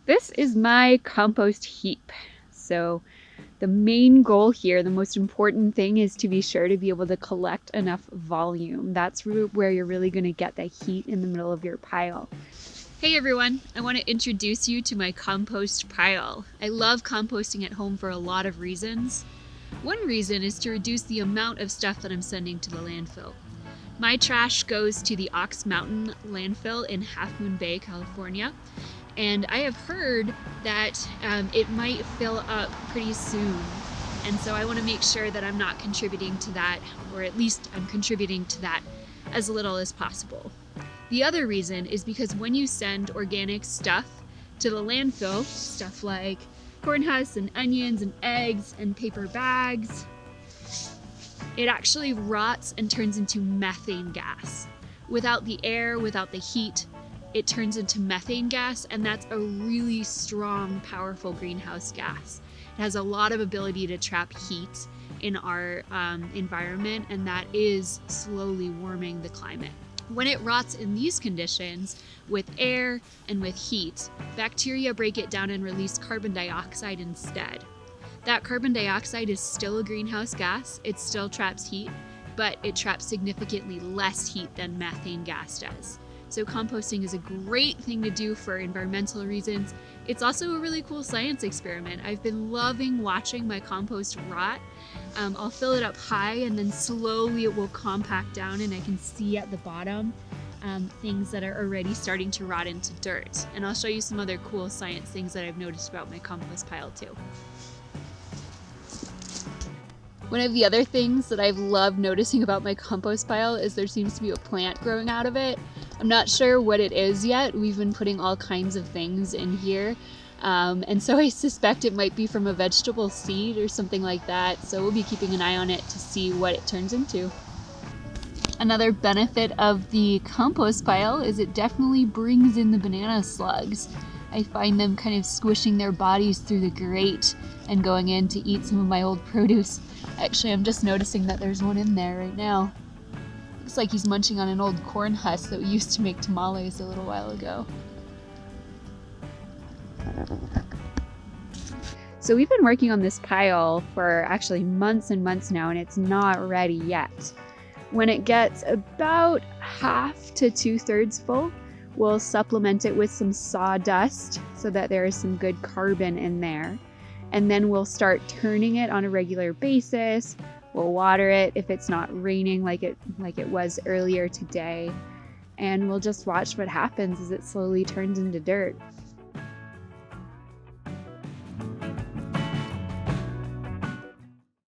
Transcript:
This is my compost heap. So the main goal here, the most important thing, is to be sure to be able to collect enough volume. That's where you're really going to get the heat in the middle of your pile. Hey everyone, I want to introduce you to my compost pile. I love composting at home for a lot of reasons. One reason is to reduce the amount of stuff that I'm sending to the landfill. My trash goes to the Ox Mountain landfill in Half Moon Bay, California. And I have heard that it might fill up pretty soon. And so I want to make sure that I'm not contributing to that, or at least I'm contributing to that as little as possible. The other reason is because when you send organic stuff to the landfill, stuff like corn husks and onions and eggs and paper bags, it actually rots and turns into methane gas. Without the air, without the heat, it turns into methane gas, and that's a really strong, powerful greenhouse gas. It has a lot of ability to trap heat in our environment, and that is slowly warming the climate. When it rots in these conditions, with air and with heat, bacteria break it down and release carbon dioxide instead. That carbon dioxide is still a greenhouse gas, it still traps heat, but it traps significantly less heat than methane gas does. So composting is a great thing to do for environmental reasons. It's also a really cool science experiment. I've been loving watching my compost rot. I'll fill it up high and then slowly it will compact down, and I can see at the bottom things that are already starting to rot into dirt. And I'll show you some other cool science things that I've noticed about my compost pile too. One of the other things that I've loved noticing about my compost pile is there seems to be a plant growing out of it. I'm not sure what it is yet. We've been putting all kinds of things in here. And so I suspect it might be from a vegetable seed or something like that. So we'll be keeping an eye on it to see what it turns into. Another benefit of the compost pile is it definitely brings in the banana slugs. I find them kind of squishing their bodies through the grate and going in to eat some of my old produce. Actually, I'm just noticing that there's one in there right now. Looks like he's munching on an old corn husk that we used to make tamales a little while ago. So we've been working on this pile for actually months and months now, and it's not ready yet. When it gets about half to 2/3 full, we'll supplement it with some sawdust so that there is some good carbon in there. And then we'll start turning it on a regular basis. We'll water it if it's not raining like it was earlier today. And we'll just watch what happens as it slowly turns into dirt.